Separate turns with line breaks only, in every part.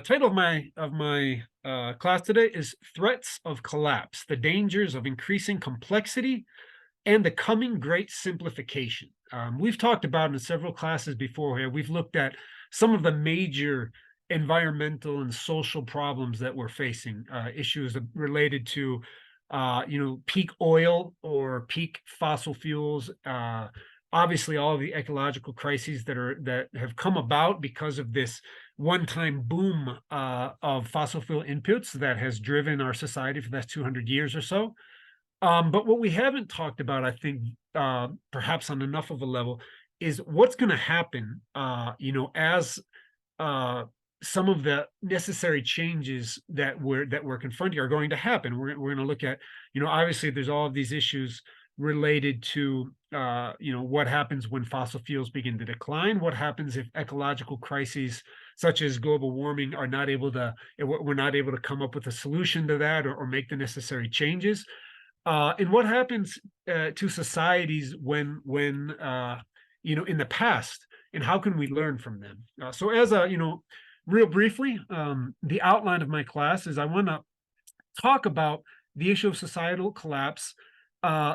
title of my class today is Threats of Collapse: The Dangers of Increasing Complexity and the Coming Great Simplification. We've talked about in several classes before here. We've looked at some of the major environmental and social problems that we're facing, issues related to peak oil or peak fossil fuels. Obviously, all of the ecological crises that have come about because of this one-time boom of fossil fuel inputs that has driven our society for the last 200 years or so. But what we haven't talked about, I think, perhaps on enough of a level, is what's going to happen, as some of the necessary changes that we're confronting are going to happen. We're going to look at, obviously there's all of these issues related to, what happens when fossil fuels begin to decline, what happens if ecological crises such as global warming we're not able to come up with a solution to that or make the necessary changes. And what happens to societies when in the past, and how can we learn from them? So as real briefly, the outline of my class is I want to talk about the issue of societal collapse,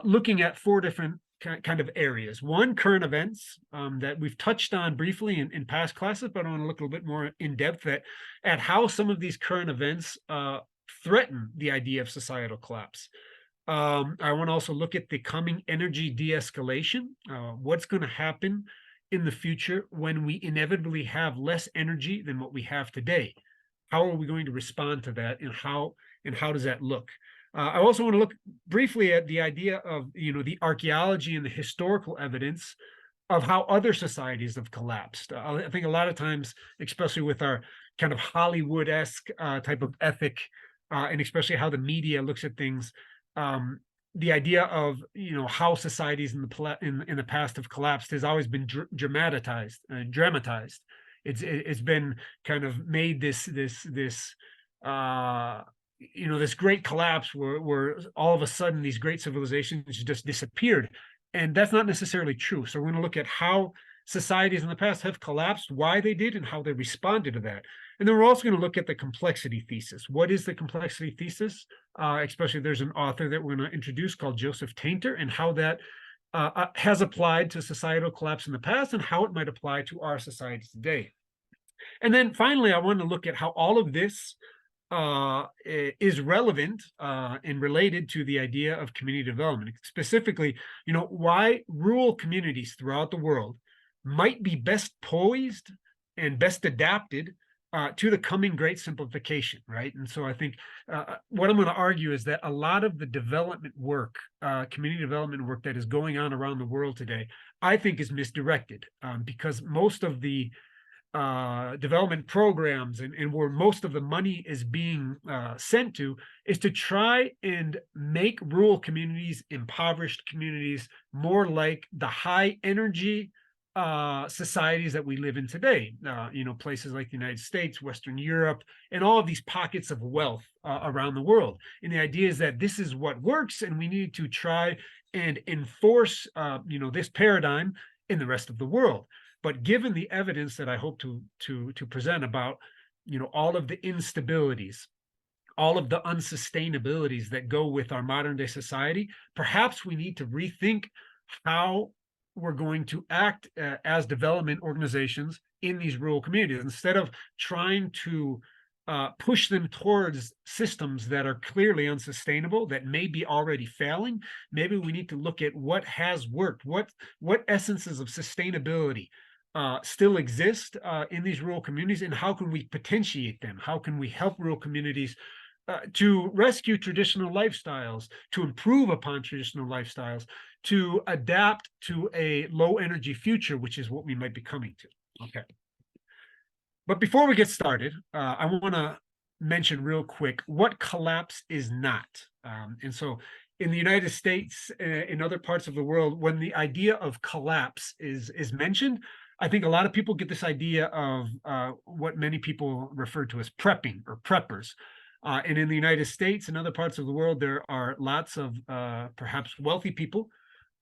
looking at four different kind of areas. One, current events that we've touched on briefly in past classes, but I want to look a little bit more in depth at how some of these current events threaten the idea of societal collapse. I want to also look at the coming energy de-escalation. What's going to happen in the future when we inevitably have less energy than what we have today? How are we going to respond to that, and how does that look? I also want to look briefly at the idea of the archaeology and the historical evidence of how other societies have collapsed. I think a lot of times, especially with our kind of Hollywood-esque type of ethic, and especially how the media looks at things, the idea of how societies in the past have collapsed has always been dramatized. It's been kind of made this great collapse where all of a sudden these great civilizations just disappeared, and that's not necessarily true. So we're going to look at how societies in the past have collapsed, why they did, and how they responded to that. And then we're also going to look at the complexity thesis. What is the complexity thesis? Especially there's an author that we're going to introduce called Joseph Tainter, and how that has applied to societal collapse in the past and how it might apply to our society today. And then finally, I want to look at how all of this is relevant and related to the idea of community development. Specifically, why rural communities throughout the world might be best poised and best adapted to the coming great simplification, right? And so I think what I'm going to argue is that a lot of the development work, community development work that is going on around the world today, I think is misdirected, because most of the development programs and where most of the money is being sent to is to try and make rural communities, impoverished communities, more like the high energy societies that we live in today, places like the United States, Western Europe, and all of these pockets of wealth around the world. And the idea is that this is what works, and we need to try and enforce, this paradigm in the rest of the world. But given the evidence that I hope to present about, all of the instabilities, all of the unsustainabilities that go with our modern day society, perhaps we need to rethink how we're going to act as development organizations in these rural communities, instead of trying to push them towards systems that are clearly unsustainable, that may be already failing. Maybe we need to look at what has worked, what essences of sustainability still exist in these rural communities, and how can we potentiate them? How can we help rural communities to rescue traditional lifestyles, to improve upon traditional lifestyles, to adapt to a low energy future, which is what we might be coming to. Okay. But before we get started, I want to mention real quick what collapse is not. And so in the United States, in other parts of the world, when the idea of collapse is mentioned, I think a lot of people get this idea of what many people refer to as prepping or preppers. And in the United States and other parts of the world, there are lots of perhaps wealthy people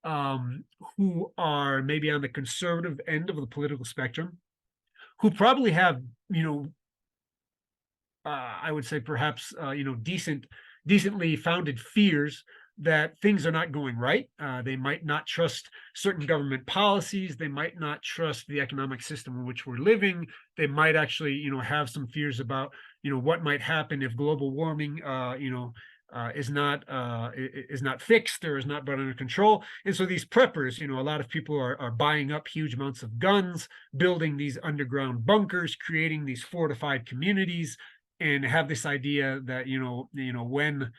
who are maybe on the conservative end of the political spectrum, who probably have, I would say perhaps decently founded fears that things are not going right. They might not trust certain government policies. They might not trust the economic system in which we're living. They might actually, have some fears about, what might happen if global warming, is not fixed or is not brought under control. And so these preppers, a lot of people are buying up huge amounts of guns, building these underground bunkers, creating these fortified communities, and have this idea that when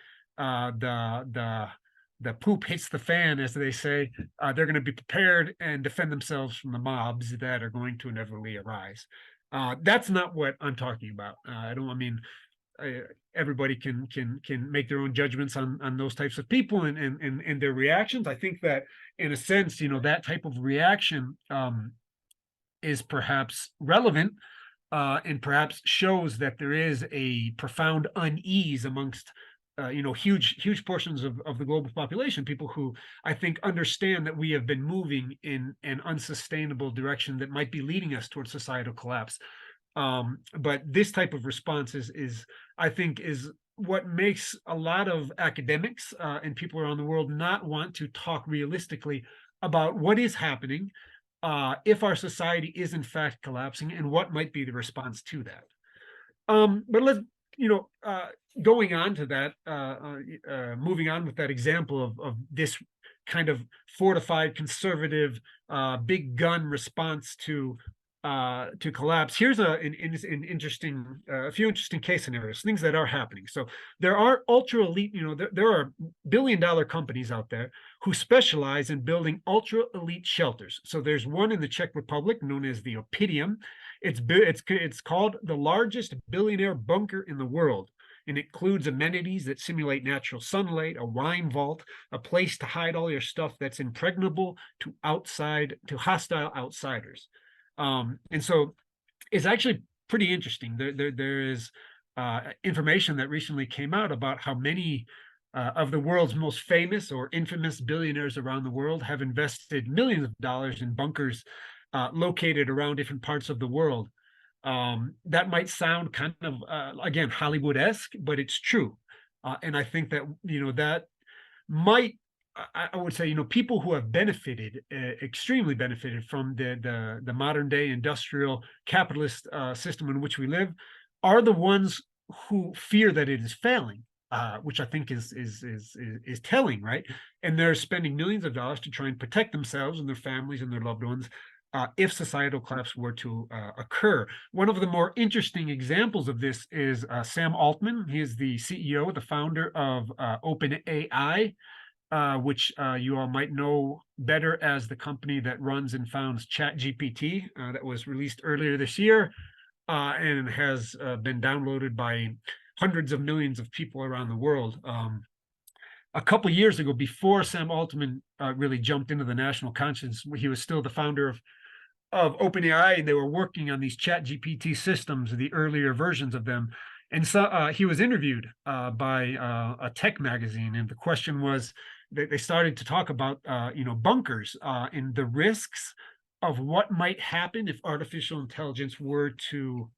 the poop hits the fan, as they say, they're going to be prepared and defend themselves from the mobs that are going to inevitably arise. That's not what I'm talking about. Everybody can make their own judgments on those types of people and their reactions. I think that in a sense, that type of reaction is perhaps relevant, and perhaps shows that there is a profound unease amongst huge portions of the global population, people who I think understand that we have been moving in an unsustainable direction that might be leading us towards societal collapse. But this type of response is I think is what makes a lot of academics and people around the world not want to talk realistically about what is happening, if our society is in fact collapsing, and what might be the response to that. But let's, going on to that, moving on with that example of this kind of fortified, conservative, big gun response to collapse. Here's an interesting, a few interesting case scenarios, things that are happening. So there are ultra elite, there are billion-dollar companies out there who specialize in building ultra elite shelters. So there's one in the Czech Republic known as the Opidium. It's called the largest billionaire bunker in the world, and it includes amenities that simulate natural sunlight, a wine vault, a place to hide all your stuff that's impregnable to hostile outsiders. And so it's actually pretty interesting. There is information that recently came out about how many of the world's most famous or infamous billionaires around the world have invested millions of dollars in bunkers located around different parts of the world. That might sound kind of, again, Hollywood-esque, but it's true. And I think that, that might, I would say, people who have benefited, extremely benefited from the modern day industrial capitalist system in which we live, are the ones who fear that it is failing, which I think is telling, right? And they're spending millions of dollars to try and protect themselves and their families and their loved ones if societal collapse were to occur. One of the more interesting examples of this is Sam Altman. He is the CEO, the founder of OpenAI, which you all might know better as the company that runs and founds ChatGPT, that was released earlier this year, and has been downloaded by hundreds of millions of people around the world. A couple years ago, before Sam Altman really jumped into the national conscience, he was still the founder of OpenAI, and they were working on these ChatGPT systems, the earlier versions of them. And so he was interviewed by a tech magazine, and the question was, they started to talk about bunkers and the risks of what might happen if artificial intelligence were to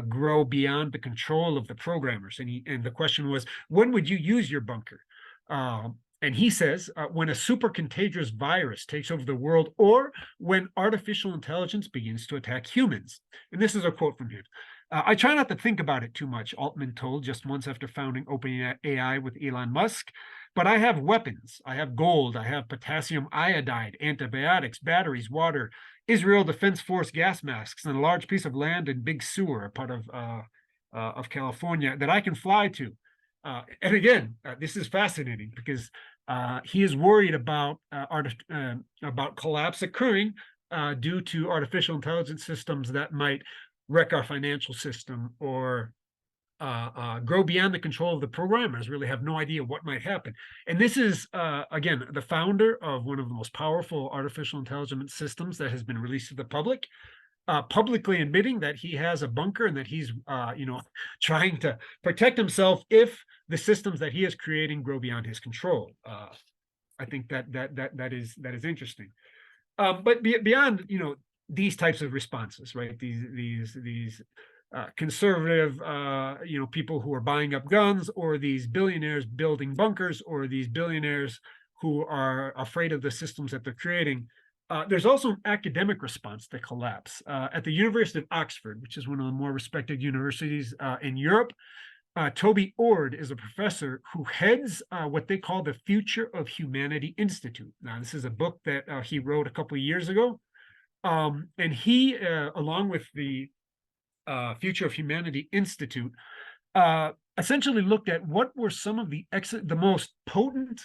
grow beyond the control of the programmers. And the question was, when would you use your bunker? And he says, when a super contagious virus takes over the world, or when artificial intelligence begins to attack humans. And this is a quote from him. I try not to think about it too much, Altman told just months after founding OpenAI with Elon Musk. But I have weapons. I have gold. I have potassium iodide, antibiotics, batteries, water, Israel Defense Force gas masks, and a large piece of land in Big Sur, a part of California, that I can fly to. And again, this is fascinating because he is worried about collapse occurring due to artificial intelligence systems that might wreck our financial system or grow beyond the control of the programmers, really have no idea what might happen. And this is, again, the founder of one of the most powerful artificial intelligence systems that has been released to the public, publicly admitting that he has a bunker and that he's, trying to protect himself if the systems that he is creating grow beyond his control. I think that is interesting. But beyond, these types of responses, right? These conservative, people who are buying up guns, or these billionaires building bunkers, or these billionaires who are afraid of the systems that they're creating. There's also an academic response to collapse. At the University of Oxford, which is one of the more respected universities in Europe, Toby Ord is a professor who heads what they call the Future of Humanity Institute. Now, this is a book that he wrote a couple of years ago. And he, along with the Future of Humanity Institute, essentially looked at what were some of the most potent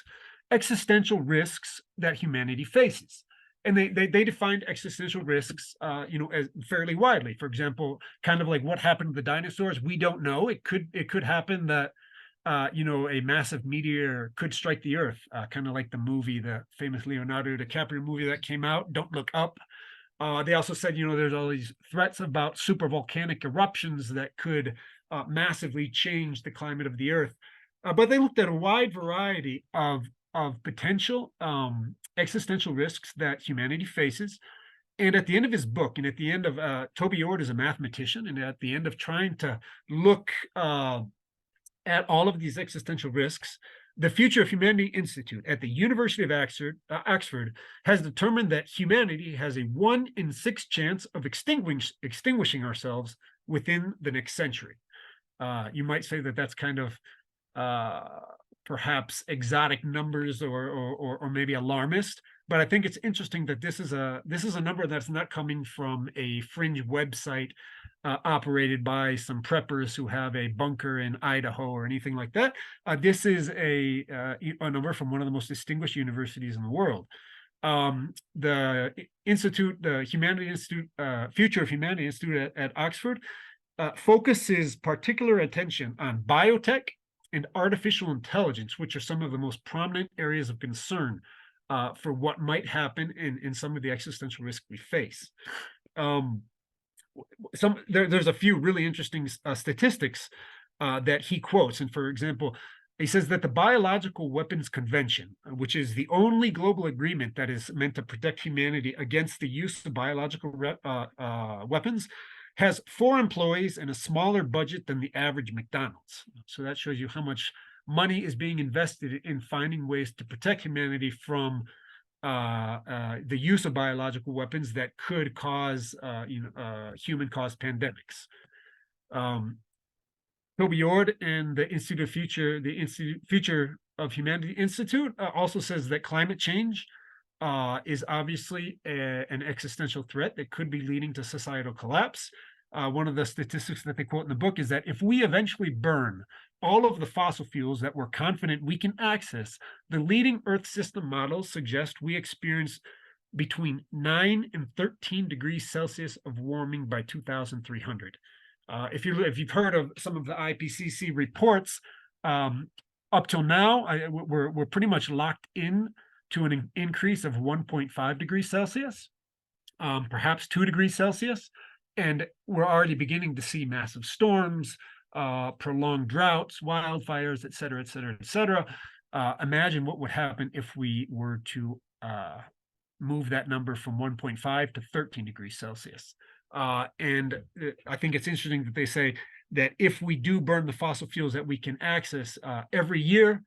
existential risks that humanity faces. And they defined existential risks, as fairly widely. For example, kind of like what happened to the dinosaurs, we don't know. It could happen that a massive meteor could strike the Earth, kind of like the movie, the famous Leonardo DiCaprio movie that came out, Don't Look Up. They also said, there's all these threats about supervolcanic eruptions that could massively change the climate of the Earth. But they looked at a wide variety of potential existential risks that humanity faces. And at the end of his book, and at the end of Toby Ord is a mathematician, and at the end of trying to look at all of these existential risks, the Future of Humanity Institute at the University of Oxford has determined that humanity has a 1 in 6 chance of extinguishing ourselves within the next century. You might say that that's kind of perhaps exotic numbers, or maybe alarmist, but I think it's interesting that this is a number that's not coming from a fringe website operated by some preppers who have a bunker in Idaho or anything like that. This is a number from one of the most distinguished universities in the world. The Institute, the Humanity Institute, Future of Humanity Institute at Oxford, focuses particular attention on biotech and artificial intelligence, which are some of the most prominent areas of concern for what might happen in some of the existential risks we face. There's a few really interesting statistics that he quotes. And for example, he says that the Biological Weapons Convention, which is the only global agreement that is meant to protect humanity against the use of biological weapons, has 4 employees and a smaller budget than the average McDonald's. So that shows you how much money is being invested in finding ways to protect humanity from the use of biological weapons that could cause human-caused pandemics. Toby Ord and the Future of Humanity Institute also says that climate change is obviously an existential threat that could be leading to societal collapse. One of the statistics that they quote in the book is that if we eventually burn all of the fossil fuels that we're confident we can access, the leading Earth system models suggest we experience between 9 and 13 degrees Celsius of warming by 2300. If you've heard of some of the IPCC reports, up till now, we're pretty much locked in to an increase of 1.5 degrees Celsius, perhaps 2 degrees Celsius. And we're already beginning to see massive storms, prolonged droughts, wildfires, et cetera, et cetera, et cetera. Imagine what would happen if we were to move that number from 1.5 to 13 degrees Celsius. And I think it's interesting that they say that if we do burn the fossil fuels that we can access every year,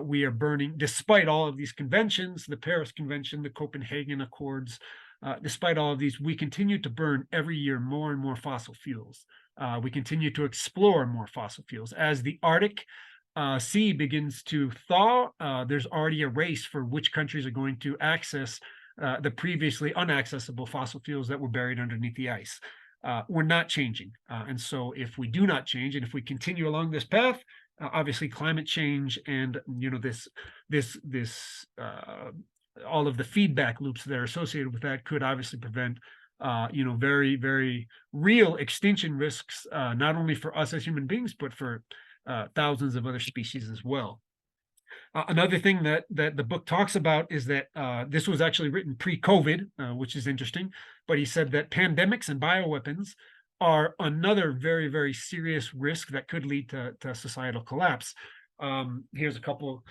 we are burning, despite all of these conventions, the Paris Convention, the Copenhagen Accords, despite all of these, we continue to burn every year more and more fossil fuels. We continue to explore more fossil fuels. As the Arctic sea begins to thaw, there's already a race for which countries are going to access the previously unaccessible fossil fuels that were buried underneath the ice. We're not changing. And so if we do not change, and if we continue along this path, obviously climate change and all of the feedback loops that are associated with that could obviously prevent very, very real extinction risks, not only for us as human beings, but for thousands of other species as well. Another thing that the book talks about is that this was actually written pre-COVID, which is interesting, but he said that pandemics and bioweapons are another very, very serious risk that could lead to societal collapse. Here's a couple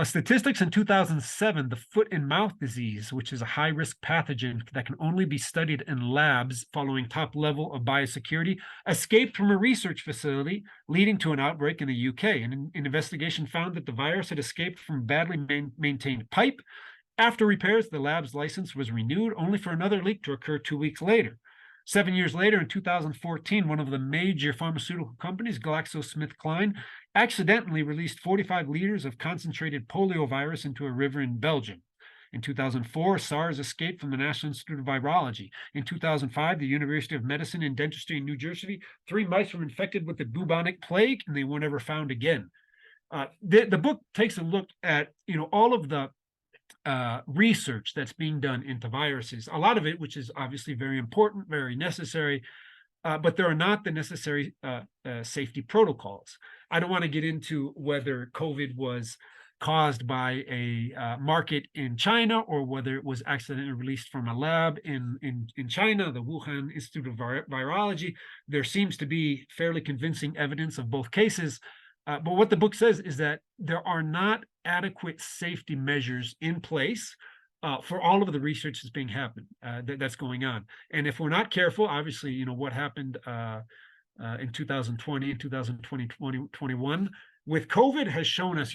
Statistics in 2007, the foot and mouth disease, which is a high-risk pathogen that can only be studied in labs following top level of biosecurity, escaped from a research facility, leading to an outbreak in the UK. And an investigation found that the virus had escaped from a badly maintained pipe. After repairs, the lab's license was renewed, only for another leak to occur 2 weeks later. 7 years later, in 2014, one of the major pharmaceutical companies, GlaxoSmithKline, accidentally released 45 liters of concentrated poliovirus into a river in Belgium. In 2004, SARS escaped from the National Institute of Virology. In 2005, the University of Medicine and Dentistry in New Jersey, 3 mice were infected with the bubonic plague, and they were never found again. The book takes a look at all of the research that's being done into viruses, a lot of it which is obviously very important, very necessary, but there are not the necessary safety protocols. I don't want to get into whether COVID was caused by a market in China or whether it was accidentally released from a lab in China, the Wuhan Institute of Virology. There seems to be fairly convincing evidence of both cases. But what the book says is that there are not adequate safety measures in place for all of the research that's being that's going on. And if we're not careful, obviously, what happened in 2020 and 2020, 2021 with COVID has shown us,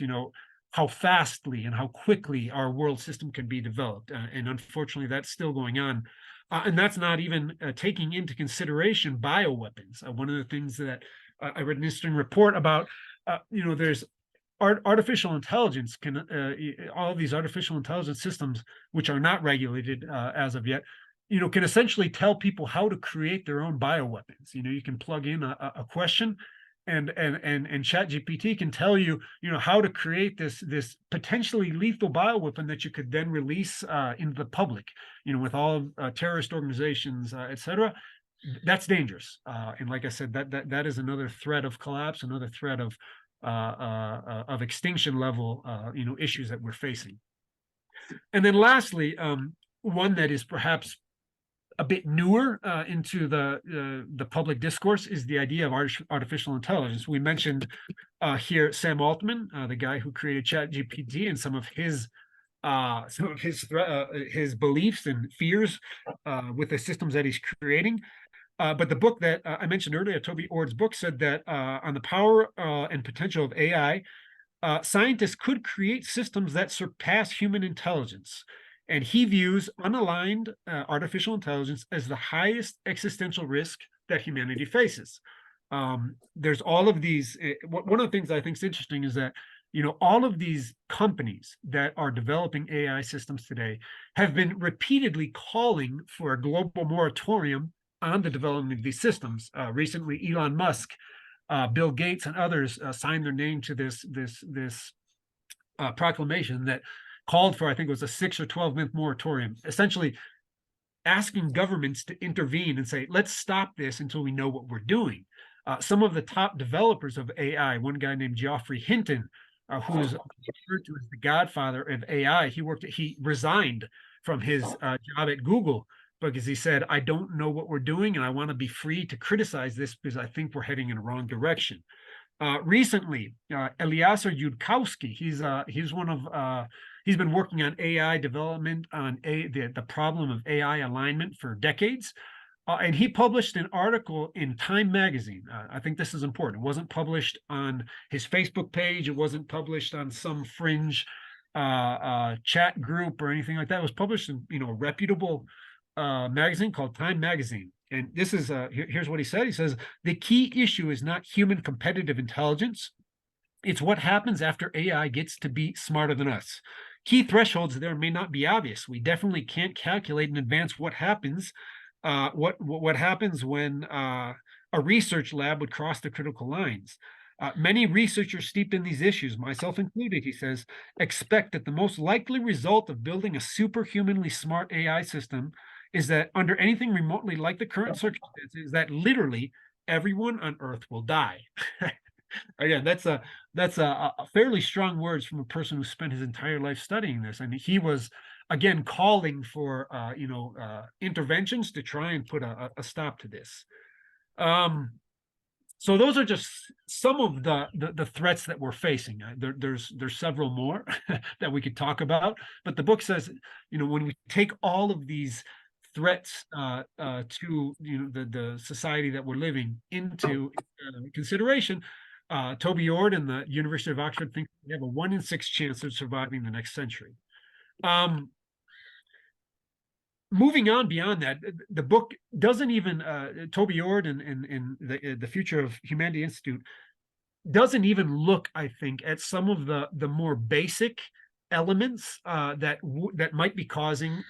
how fastly and how quickly our world system can be developed. And unfortunately, that's still going on. And that's not even taking into consideration bioweapons. One of the things that I read an interesting report about, there's artificial intelligence all of these artificial intelligence systems, which are not regulated as of yet, can essentially tell people how to create their own bioweapons. You can plug in a question and ChatGPT can tell you, how to create this potentially lethal bioweapon that you could then release into the public, with all terrorist organizations, etc. That's dangerous. And like I said, that is another threat of collapse, another threat of extinction level, issues that we're facing. And then lastly, one that is perhaps a bit newer into the public discourse is the idea of artificial intelligence. We mentioned here Sam Altman, the guy who created ChatGPT, and some of his beliefs and fears with the systems that he's creating. But the book that I mentioned earlier, Toby Ord's book, said that on the power and potential of AI, scientists could create systems that surpass human intelligence. And he views unaligned artificial intelligence as the highest existential risk that humanity faces. There's all of these. One of the things I think is interesting is that, all of these companies that are developing AI systems today have been repeatedly calling for a global moratorium on the development of these systems. Recently, Elon Musk, Bill Gates, and others signed their name to this proclamation that called for, I think it was a 6 or 12-month moratorium, essentially asking governments to intervene and say, let's stop this until we know what we're doing. Some of the top developers of AI, one guy named Geoffrey Hinton, who is referred to as the godfather of AI, he resigned from his job at Google because he said, I don't know what we're doing and I want to be free to criticize this because I think we're heading in the wrong direction. Recently, Eliezer Yudkowsky, he's been working on AI development, on the problem of AI alignment for decades. And he published an article in Time magazine. I think this is important. It wasn't published on his Facebook page. It wasn't published on some fringe chat group or anything like that. It was published in a reputable magazine called Time magazine. And this is here's what he said. He says, the key issue is not human competitive intelligence. It's what happens after AI gets to be smarter than us. Key thresholds there may not be obvious. We definitely can't calculate in advance what happens. What happens when a research lab would cross the critical lines. Many researchers steeped in these issues, myself included, he says, expect that the most likely result of building a superhumanly smart AI system is that under anything remotely like the current circumstances, that literally everyone on Earth will die. Again, that's a fairly strong words from a person who spent his entire life studying this, and he was again calling for interventions to try and put a stop to this. So those are just some of the threats that we're facing. There's several more that we could talk about, but the book says, when we take all of these threats to the society that we're living into consideration, Toby Ord and the University of Oxford think we have a 1 in 6 chance of surviving the next century. Moving on beyond that, the book doesn't even Toby Ord and the Future of Humanity Institute doesn't even look, I think, at some of the more basic elements that might be causing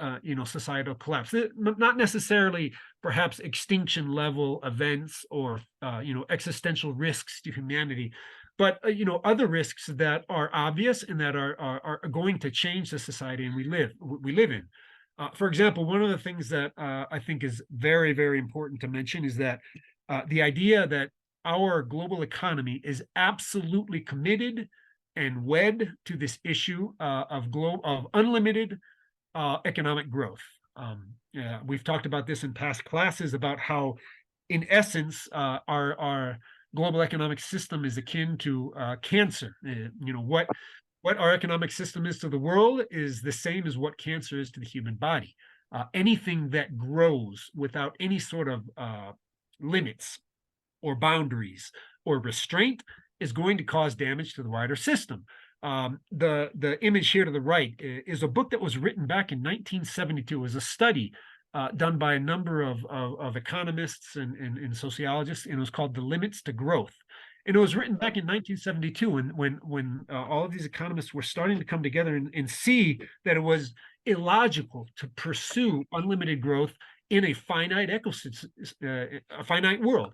societal collapse. Not necessarily perhaps extinction level events or existential risks to humanity, but other risks that are obvious and that are going to change the society and we live in. For example, one of the things that I think is very, very important to mention is that the idea that our global economy is absolutely committed and wed to this issue of unlimited economic growth. We've talked about this in past classes about how, in essence, our global economic system is akin to cancer. What our economic system is to the world is the same as what cancer is to the human body. Anything that grows without any sort of limits or boundaries or restraint is going to cause damage to the wider system. The image here to the right is a book that was written back in 1972. It was a study done by a number of economists and sociologists, and it was called The Limits to Growth. And it was written back in 1972 when all of these economists were starting to come together and see that it was illogical to pursue unlimited growth in a finite ecosystem, a finite world.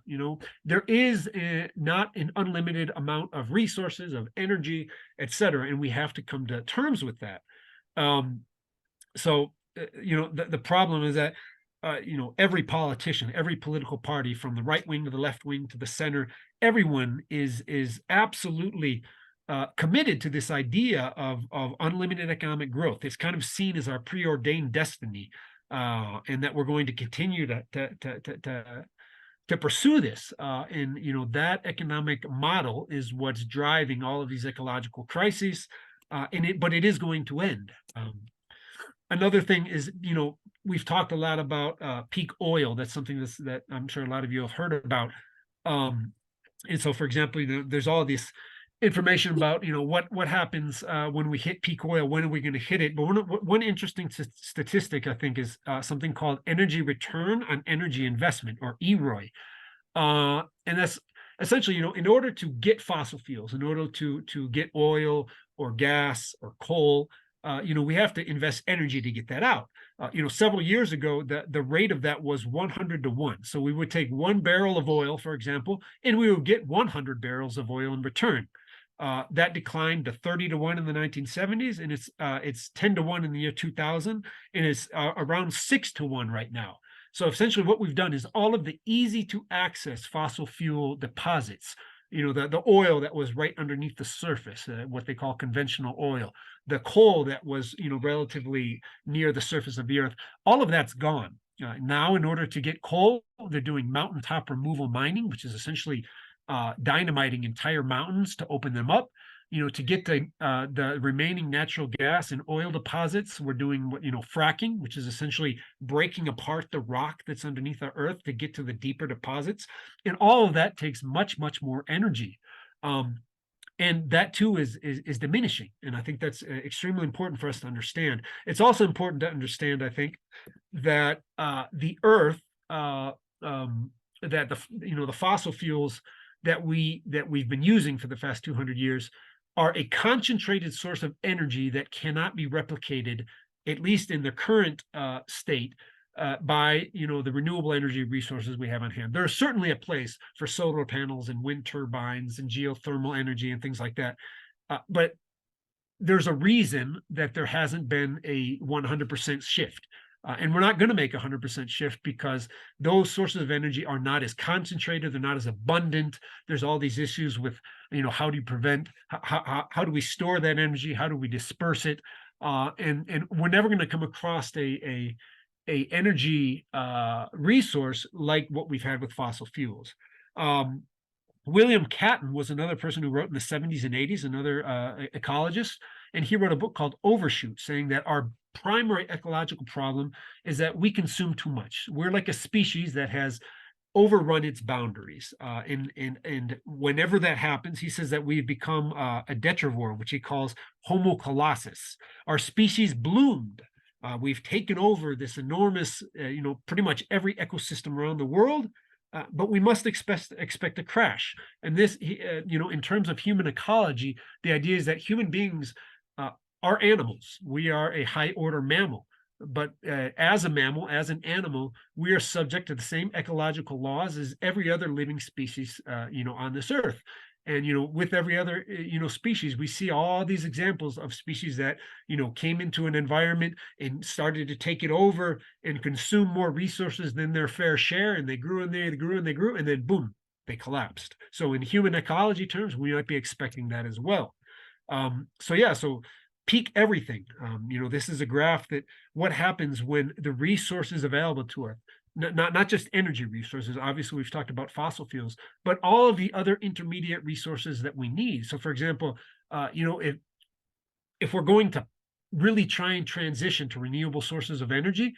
There is not an unlimited amount of resources, of energy, etc., and we have to come to terms with that. The problem is that every politician, every political party, from the right wing to the left wing to the center, everyone is absolutely committed to this idea of unlimited economic growth. It's kind of seen as our preordained destiny, and that we're going to continue to pursue this. And that economic model is what's driving all of these ecological crises, but it is going to end. Another thing is, we've talked a lot about peak oil. That's something that I'm sure a lot of you have heard about. And so, for example, there's all this information about what happens when we hit peak oil. When are we going to hit it? But one interesting statistic, I think, is something called energy return on energy investment, or EROI. And that's essentially, in order to get fossil fuels, in order to get oil or gas or coal, we have to invest energy to get that out. Several years ago, the rate of that was 100 to 1. So we would take 1 barrel of oil, for example, and we would get 100 barrels of oil in return. That declined to 30 to 1 in the 1970s, and it's 10 to 1 in the year 2000, and it's around 6 to 1 right now. So essentially what we've done is all of the easy to access fossil fuel deposits, the oil that was right underneath the surface, what they call conventional oil, the coal that was relatively near the surface of the earth, all of that's gone. Now, in order to get coal, they're doing mountaintop removal mining, which is essentially dynamiting entire mountains to open them up. To get the remaining natural gas and oil deposits, we're doing fracking, which is essentially breaking apart the rock that's underneath the earth to get to the deeper deposits. And all of that takes much, much more energy. And that too is diminishing. And I think that's extremely important for us to understand. It's also important to understand, I think, that the earth, that the fossil fuels that we've been using for the past 200 years are a concentrated source of energy that cannot be replicated, at least in the current state, by the renewable energy resources we have on hand. There's certainly a place for solar panels and wind turbines and geothermal energy and things like that, but there's a reason that there hasn't been a 100% shift. And we're not going to make a 100% shift because those sources of energy are not as concentrated, they're not as abundant. There's all these issues with, how do you prevent, how do we store that energy? How do we disperse it? And we're never going to come across a energy resource like what we've had with fossil fuels. William Catton was another person who wrote in the 70s and 80s, another ecologist, and he wrote a book called Overshoot, saying that our primary ecological problem is that we consume too much. We're like a species that has overrun its boundaries. And whenever that happens, he says that we've become a detrivore, which he calls Homo colossus. Our species bloomed. We've taken over this enormous, pretty much every ecosystem around the world. But we must expect a crash. And this, in terms of human ecology, the idea is that human beings are animals. We are a high order mammal. But as a mammal, as an animal, we are subject to the same ecological laws as every other living species, on this earth. And with every other species, we see all these examples of species that came into an environment and started to take it over and consume more resources than their fair share, and they grew and they grew and they grew, and then boom, they collapsed. So in human ecology terms, we might be expecting that as well. So peak everything. This is a graph that what happens when the resources available to us, not just energy resources, obviously we've talked about fossil fuels, but all of the other intermediate resources that we need. So for example, if we're going to really try and transition to renewable sources of energy,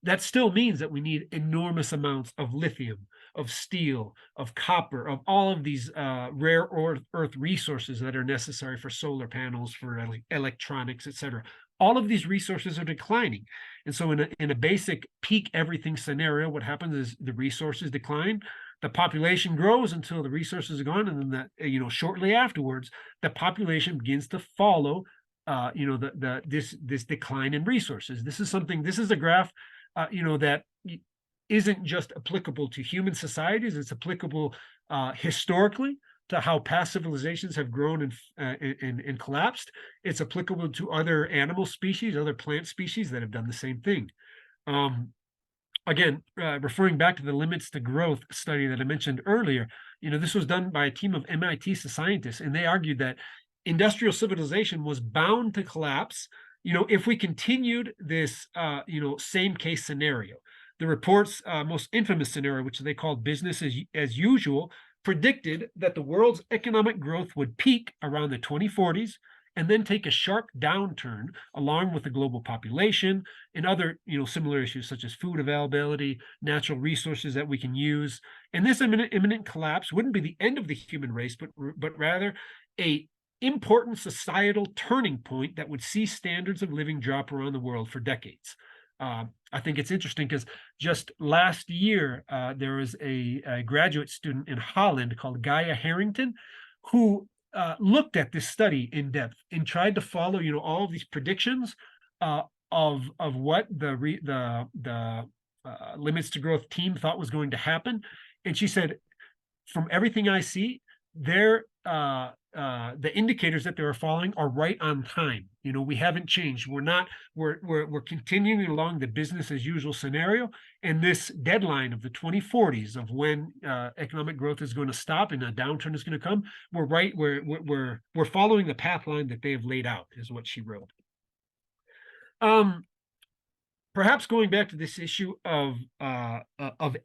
that still means that we need enormous amounts of lithium, of steel, of copper, of all of these rare earth resources that are necessary for solar panels, for electronics, etc. All of these resources are declining. And so in a basic peak everything scenario, what happens is the resources decline, the population grows until the resources are gone, and then shortly afterwards, the population begins to follow this decline in resources. This is a graph that isn't just applicable to human societies, it's applicable historically to how past civilizations have grown and collapsed. It's applicable to other animal species, other plant species that have done the same thing. Again, referring back to the limits to growth study that I mentioned earlier, this was done by a team of MIT scientists, and they argued that industrial civilization was bound to collapse, if we continued this, same case scenario. The report's most infamous scenario, which they called business as usual, predicted that the world's economic growth would peak around the 2040s and then take a sharp downturn along with the global population and other, similar issues such as food availability, natural resources that we can use. And this imminent collapse wouldn't be the end of the human race, but rather a important societal turning point that would see standards of living drop around the world for decades. I think it's interesting because just last year, there was a graduate student in Holland called Gaia Harrington, who looked at this study in depth and tried to follow, all of these predictions of what the limits to growth team thought was going to happen. And she said, from everything I see, the indicators that they were following are right on time. We haven't changed. We're continuing along the business as usual scenario. And this deadline of the 2040s of when economic growth is going to stop and a downturn is going to come, we're following the path line that they have laid out, is what she wrote. Perhaps going back to this issue of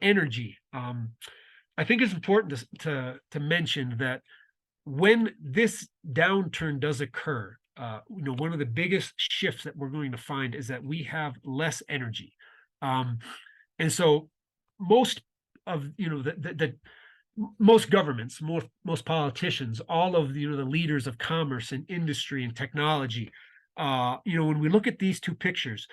energy, I think it's important to mention that when this downturn does occur, one of the biggest shifts that we're going to find is that we have less energy. And so most of, most governments, most politicians, all of the leaders of commerce and industry and technology, when we look at these two pictures,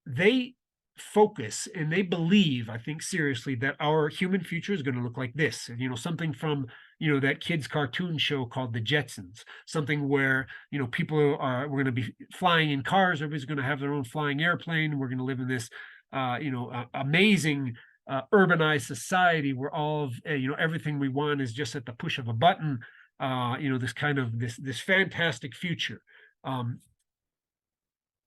they focus and they believe, I think seriously, that our human future is going to look like this. Something from that kids cartoon show called The Jetsons, something where we're going to be flying in cars, everybody's going to have their own flying airplane, we're going to live in this amazing urbanized society where all of everything we want is just at the push of a button. This kind of this fantastic future.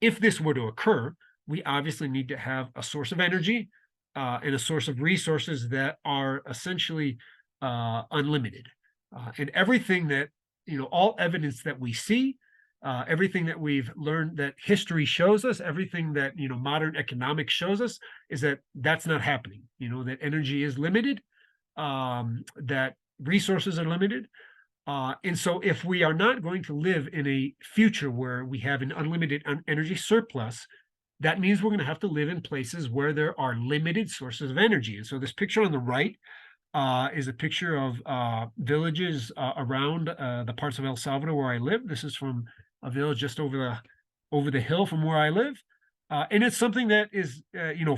If this were to occur, we obviously need to have a source of energy and a source of resources that are essentially unlimited. And everything that, all evidence that we see, everything that we've learned that history shows us, everything that, modern economics shows us is that that's not happening, that energy is limited, that, resources are limited. And so if we are not going to live in a future where we have an unlimited energy surplus, that means we're going to have to live in places where there are limited sources of energy. And so this picture on the right is a picture of villages around the parts of El Salvador where I live. This is from a village just over the hill from where I live. And it's something that is,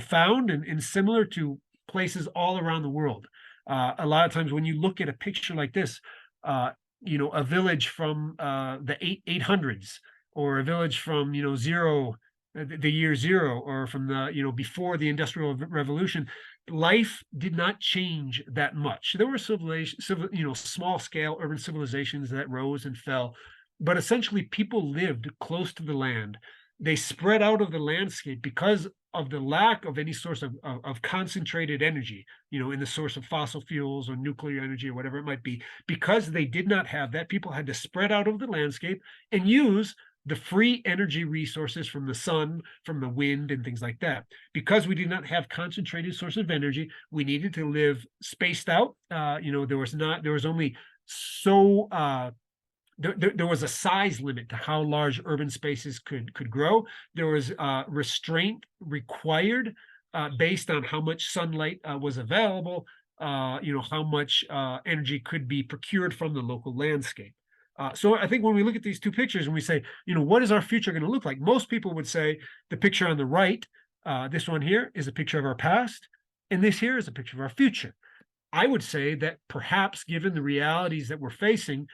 found and similar to places all around the world. A lot of times when you look at a picture like this, a village from the 800s, or a village from, zero, the year zero, or from the, before the Industrial Revolution, life did not change that much. There were small scale urban civilizations that rose and fell, but essentially people lived close to the land. They spread out of the landscape because of the lack of any source of concentrated energy, in the source of fossil fuels or nuclear energy or whatever it might be. Because they did not have that, people had to spread out over the landscape and use the free energy resources from the sun, from the wind, and things like that. Because we did not have concentrated sources of energy, we needed to live spaced out. There was only so there was a size limit to how large urban spaces could grow. There was restraint required based on how much sunlight was available, how much energy could be procured from the local landscape. So I think when we look at these two pictures and we say, what is our future going to look like? Most people would say the picture on the right, this one here, is a picture of our past, and this here is a picture of our future. I would say that perhaps, given the realities that we're facing,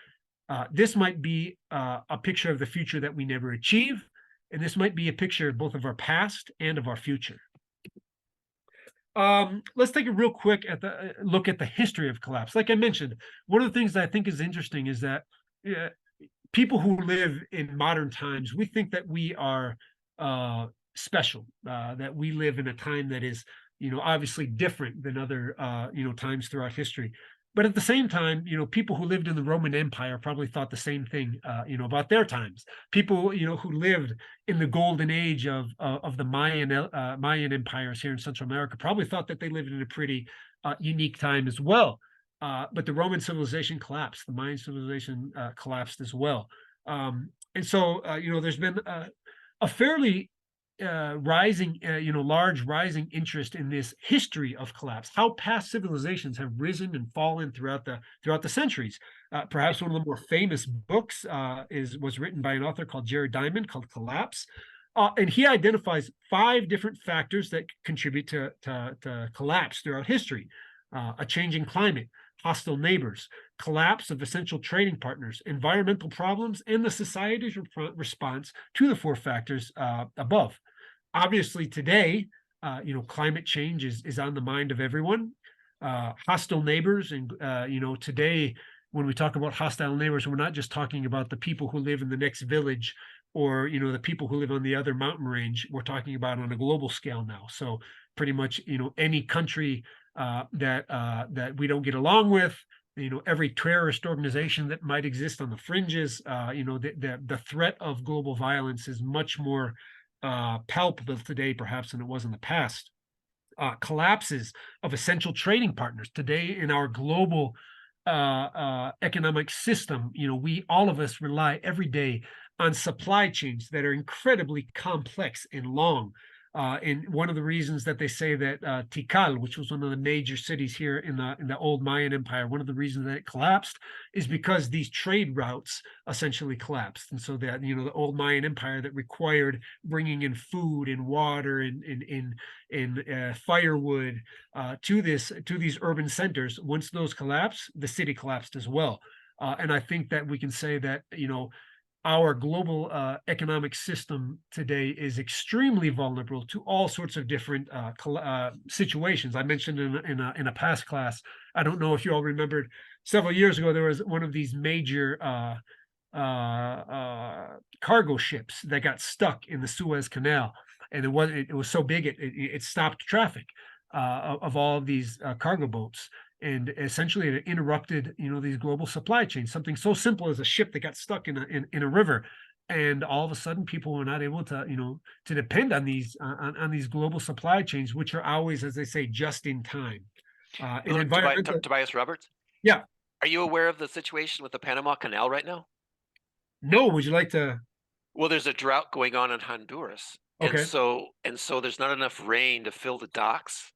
this might be a picture of the future that we never achieve, and this might be a picture both of our past and of our future. Let's take a real quick look at the history of collapse. Like I mentioned, one of the things that I think is interesting is that people who live in modern times, we think that we are special, that we live in a time that is, obviously different than other, times throughout history. But at the same time, people who lived in the Roman Empire probably thought the same thing, about their times. People, who lived in the golden age of the Mayan empires here in Central America probably thought that they lived in a pretty unique time as well. But the Roman civilization collapsed. The Mayan civilization collapsed as well. And so, there's been a fairly large rising interest in this history of collapse, how past civilizations have risen and fallen throughout the centuries. Perhaps one of the more famous books was written by an author called Jared Diamond, called Collapse. And he identifies 5 different factors that contribute to collapse throughout history: a changing climate, hostile neighbors, collapse of essential trading partners, environmental problems, and the society's response to the 4 factors above. Obviously, today, climate change is on the mind of everyone. Hostile neighbors, and today, when we talk about hostile neighbors, we're not just talking about the people who live in the next village, or the people who live on the other mountain range. We're talking about on a global scale now. So pretty much, any country that we don't get along with, every terrorist organization that might exist on the fringes, the threat of global violence is much more palpable today, perhaps, than it was in the past. Collapses of essential trading partners today in our global economic system. All of us rely every day on supply chains that are incredibly complex and long. And one of the reasons that they say that Tikal, which was one of the major cities here in the old Mayan Empire, one of the reasons that it collapsed is because these trade routes essentially collapsed. And so that, the old Mayan Empire that required bringing in food and water and firewood to these urban centers, once those collapsed, the city collapsed as well. And I think that we can say that, our global economic system today is extremely vulnerable to all sorts of different situations. I mentioned in a past class, I don't know if you all remembered, several years ago, there was one of these major cargo ships that got stuck in the Suez Canal. And it was so big, it stopped traffic of all of these cargo boats. And essentially it interrupted, these global supply chains, something so simple as a ship that got stuck in a river. And all of a sudden people were not able to, to depend on these global supply chains, which are always, as they say, just in time.
Tobias Roberts?
Yeah.
Are you aware of the situation with the Panama Canal right now?
No, would you like to?
Well, there's a drought going on in Honduras, and
Okay.
so there's not enough rain to fill the docks,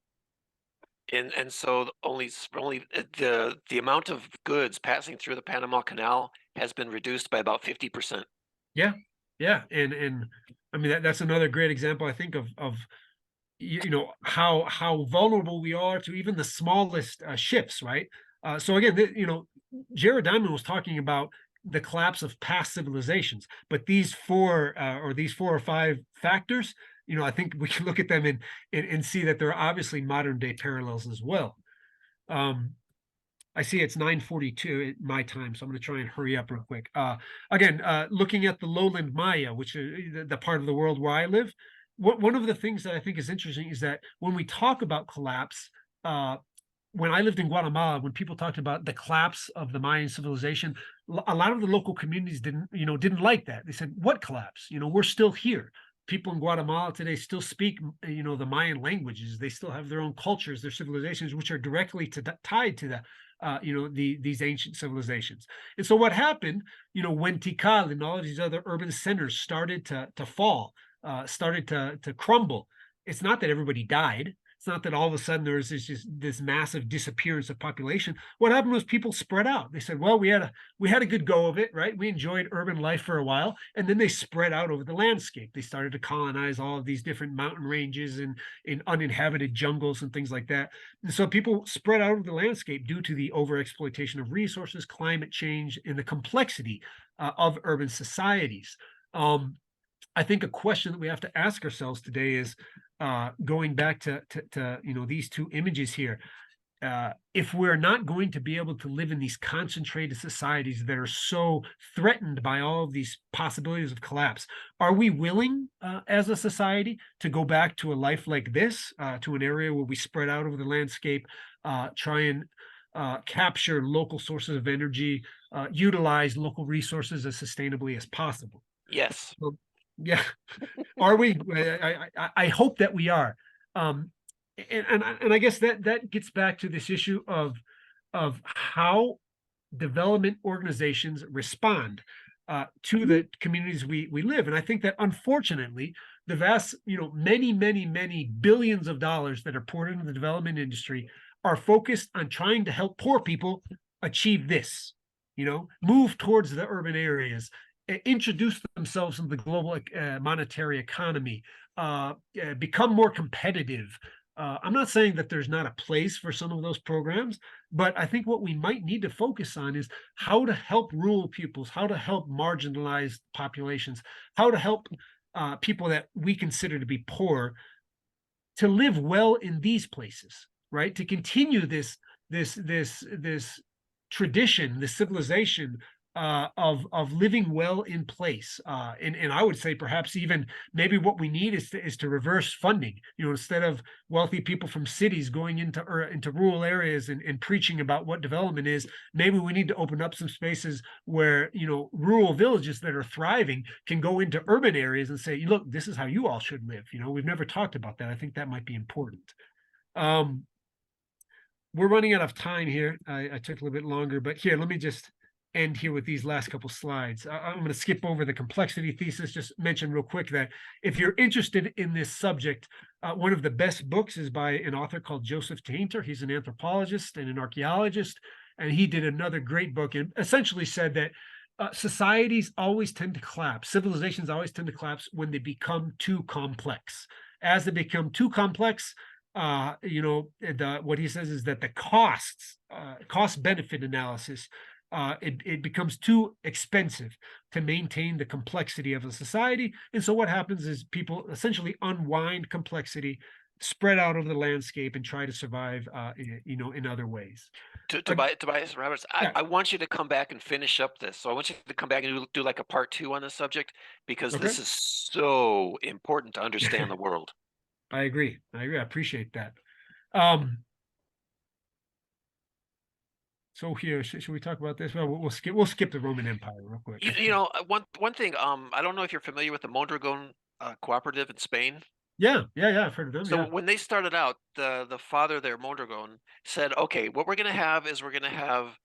and so the amount of goods passing through the Panama Canal has been reduced by about 50%.
Yeah, yeah, and I mean that's another great example I think of how vulnerable we are to even the smallest shifts, right? So again, Jared Diamond was talking about the collapse of past civilizations, but these four or five factors, I think we can look at them and see that there are obviously modern day parallels as well. Um, I see it's 9:42 at my time, so I'm going to try and hurry up real quick. Again, looking at the lowland Maya, which is the part of the world where I live, one of the things that I think is interesting is that when we talk about collapse, uh, when I lived in Guatemala, when people talked about the collapse of the Mayan civilization, a lot of the local communities didn't like that. They said, "What collapse? We're still here." People in Guatemala today still speak, the Mayan languages. They still have their own cultures, their civilizations, which are directly tied to these ancient civilizations. And so what happened, when Tikal and all of these other urban centers started to fall, started to crumble, it's not that everybody died. It's not that all of a sudden there was this massive disappearance of population. What happened was people spread out. They said, "Well, we had a good go of it, right? We enjoyed urban life for a while, and then they spread out over the landscape. They started to colonize all of these different mountain ranges and in uninhabited jungles and things like that. And so people spread out over the landscape due to the overexploitation of resources, climate change, and the complexity of urban societies. Um, I think a question that we have to ask ourselves today is going back to these two images here. If we're not going to be able to live in these concentrated societies that are so threatened by all of these possibilities of collapse, are we willing as a society to go back to a life like this, to an area where we spread out over the landscape, try and capture local sources of energy, utilize local resources as sustainably as possible?
Yes.
So, yeah, are we? I hope that we are. Um, and I guess that gets back to this issue of how development organizations respond to the communities we live. And I think that unfortunately, the vast, many billions of dollars that are poured into the development industry are focused on trying to help poor people achieve this, move towards the urban areas, introduce themselves into the global monetary economy, become more competitive. I'm not saying that there's not a place for some of those programs, but I think what we might need to focus on is how to help rural pupils, how to help marginalized populations, how to help people that we consider to be poor to live well in these places, right? To continue this tradition, this civilization of living well in place. And I would say perhaps even maybe what we need is to reverse funding. Instead of wealthy people from cities going into rural areas and preaching about what development is, maybe we need to open up some spaces where rural villages that are thriving can go into urban areas and say, look, this is how you all should live. We've never talked about that. I think that might be important. Um, we're running out of time here. I took a little bit longer, but here, let me just end here with these last couple slides. I'm going to skip over the complexity thesis, just mention real quick that if you're interested in this subject, one of the best books is by an author called Joseph Tainter. He's an anthropologist and an archaeologist, and he did another great book and essentially said that societies always tend to collapse. Civilizations always tend to collapse when they become too complex. As they become too complex, what he says is that the cost benefit analysis, it becomes too expensive to maintain the complexity of a society. And so what happens is people essentially unwind complexity, spread out over the landscape, and try to survive, in other ways.
Tobias Roberts, I,
Yeah.
I want you to come back and finish up this. So I want you to come back and do like a part two on this subject because
Okay.
this is so important to understand the world.
I agree. I agree. I appreciate that. Um, so here, should we talk about this? Well, we'll skip the Roman Empire real quick.
One thing. I don't know if you're familiar with the Mondragon cooperative in Spain.
Yeah. I've heard of them.
So
Yeah.
when they started out, the father there, Mondragon, said, "Okay, what we're going to have is we're going to have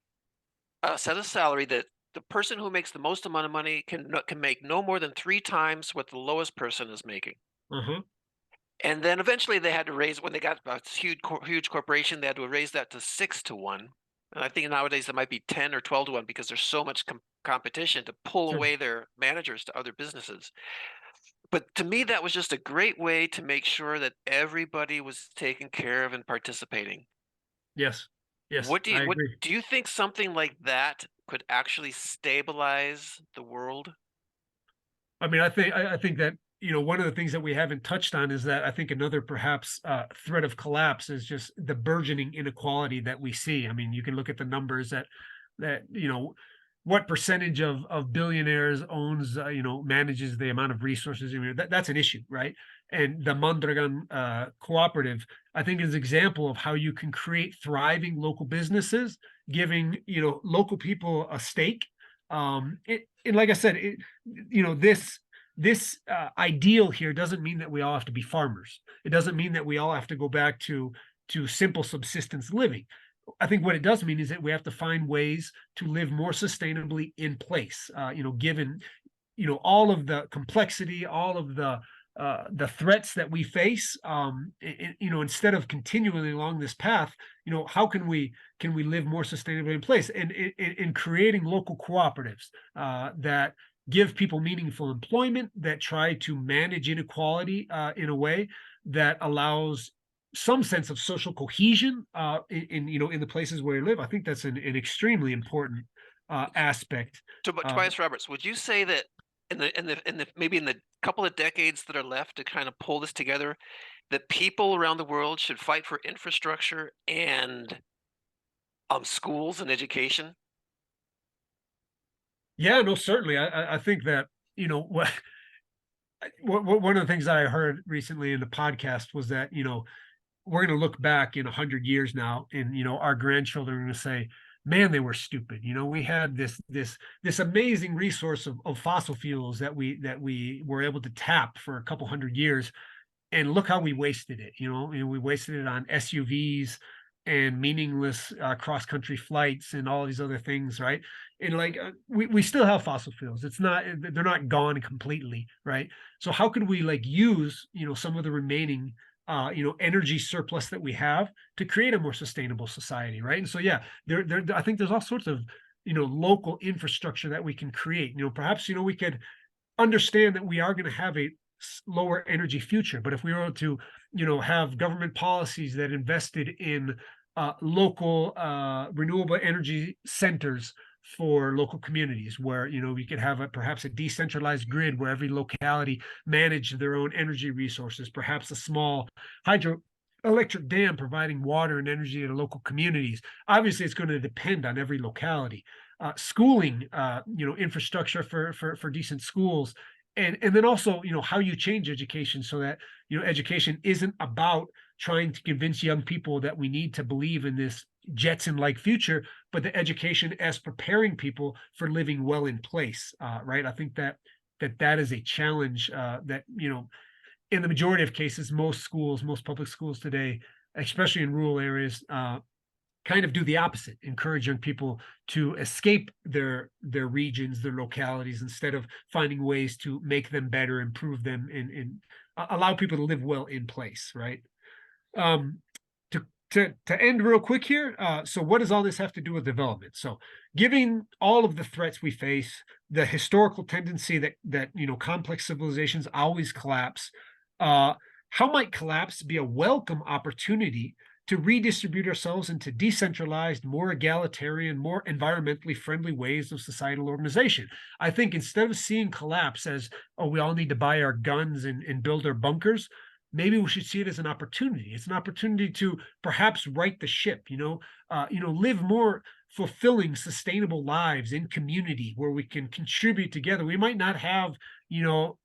set a salary that the person who makes the most amount of money can make no more than 3 times what the lowest person is making.
Uh-huh.
And then eventually they had to raise when they got a huge corporation, they had to raise that to 6 to 1. And I think nowadays it might be 10 or 12 to 1 because there's so much competition to pull
Sure.
away their managers to other businesses. But to me, that was just a great way to make sure that everybody was taken care of and participating.
Yes. Yes, I
What
agree.
do you think something like that could actually stabilize the world?
I mean, I think that, one of the things that we haven't touched on is that I think another perhaps threat of collapse is just the burgeoning inequality that we see. I mean, you can look at the numbers that what percentage of billionaires owns manages the amount of resources. I mean, that's an issue, right? And the Mondragon cooperative, I think, is an example of how you can create thriving local businesses, giving local people a stake. And like I said, this ideal here doesn't mean that we all have to be farmers. It doesn't mean that we all have to go back to simple subsistence living. I think what it does mean is that we have to find ways to live more sustainably in place. Given all of the complexity, all of the threats that we face. Instead of continuing along this path, how can we live more sustainably in place, and in creating local cooperatives that give people meaningful employment, that try to manage inequality in a way that allows some sense of social cohesion in the places where you live. I think that's an extremely important aspect. Uh,
Tobias Roberts, would you say that in the maybe in the couple of decades that are left to kind of pull this together, that people around the world should fight for infrastructure and schools and education?
yeah, no, certainly. I think that one of the things that I heard recently in the podcast was that we're going to look back in 100 years now, and our grandchildren are going to say, "Man, they were stupid." We had this amazing resource of fossil fuels that we were able to tap for a couple 100 years, and look how we wasted it. We wasted it on SUVs and meaningless cross country flights and all these other things, right? And like we still have fossil fuels. They're not gone completely, right? So how could we like use some of the remaining energy surplus that we have to create a more sustainable society, right? And so yeah, there I think there's all sorts of local infrastructure that we can create. Perhaps we could understand that we are going to have a lower energy future. But if we were to, have government policies that invested in local renewable energy centers for local communities, where we could have perhaps a decentralized grid where every locality managed their own energy resources, perhaps a small hydroelectric dam providing water and energy to local communities. Obviously, it's going to depend on every locality. Schooling, infrastructure for decent schools, and then also how you change education so that education isn't about trying to convince young people that we need to believe in this Jetson-like future, but the education as preparing people for living well in place. Right? I think that is a challenge that in the majority of cases, most public schools today, especially in rural areas, kind of do the opposite, encourage young people to escape their regions, their localities, instead of finding ways to make them better, improve them, and allow people to live well in place, right? Um, to end real quick here, so what does all this have to do with development? So, given all of the threats we face, the historical tendency that complex civilizations always collapse, uh, how might collapse be a welcome opportunity to redistribute ourselves into decentralized, more egalitarian, more environmentally friendly ways of societal organization? I think instead of seeing collapse as, oh, we all need to buy our guns and build our bunkers, maybe we should see it as an opportunity. It's an opportunity to perhaps right the ship, live more fulfilling, sustainable lives in community where we can contribute together. We might not have,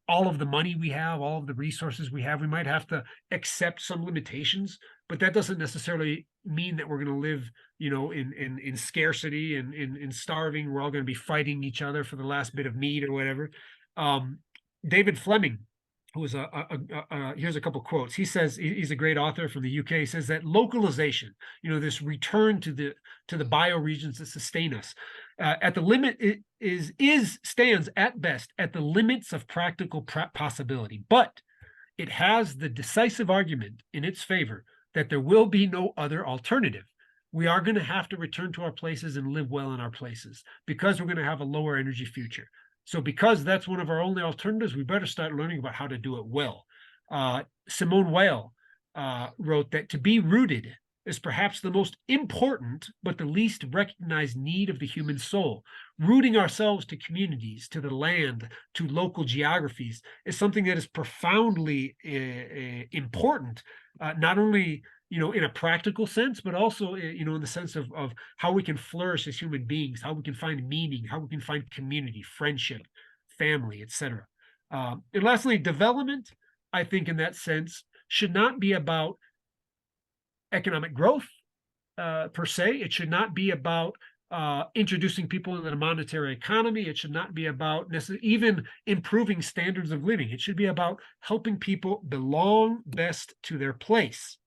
all of the money we have, all of the resources we have. We might have to accept some limitations, but that doesn't necessarily mean that we're going to live, in scarcity and in starving. We're all going to be fighting each other for the last bit of meat or whatever. Um, David Fleming, who is here's a couple quotes. He says he's a great author from the UK. He says that localization, this return to the bioregions that sustain us, At the limit, it stands at best at the limits of practical possibility, but it has the decisive argument in its favor that there will be no other alternative. We are going to have to return to our places and live well in our places because we're going to have a lower energy future. So because that's one of our only alternatives, we better start learning about how to do it well. Simone Weil wrote that to be rooted is perhaps the most important but the least recognized need of the human soul. Rooting ourselves to communities, to the land, to local geographies is something that is profoundly important, not only in a practical sense, but also in the sense of how we can flourish as human beings, how we can find meaning, how we can find community, friendship, family, etc. And lastly, development, I think, in that sense, should not be about economic growth per se. It should not be about introducing people into the monetary economy. It should not be about even improving standards of living. It should be about helping people belong best to their place.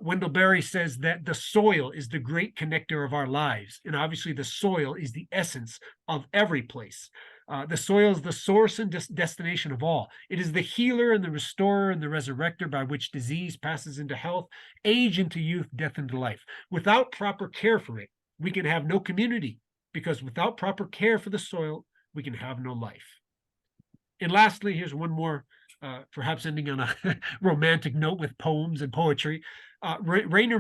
Wendell Berry says that the soil is the great connector of our lives. And obviously, the soil is the essence of every place. The soil is the source and destination of all. It is the healer and the restorer and the resurrector by which disease passes into health, age into youth, death into life. Without proper care for it, we can have no community, because without proper care for the soil, we can have no life. And lastly, here's one more, perhaps ending on a romantic note with poems and poetry. Rainer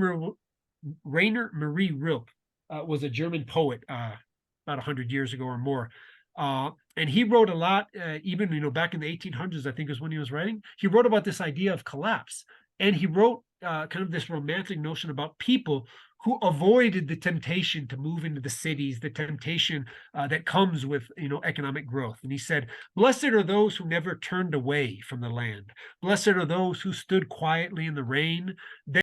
Marie Rilke was a German poet about 100 years ago or more. And he wrote a lot, even back in the 1800s, I think is when he was writing. He wrote about this idea of collapse, and he wrote kind of this romantic notion about people who avoided the temptation to move into the cities, the temptation that comes with economic growth. And he said, "Blessed are those who never turned away from the land. Blessed are those who stood quietly in the rain. They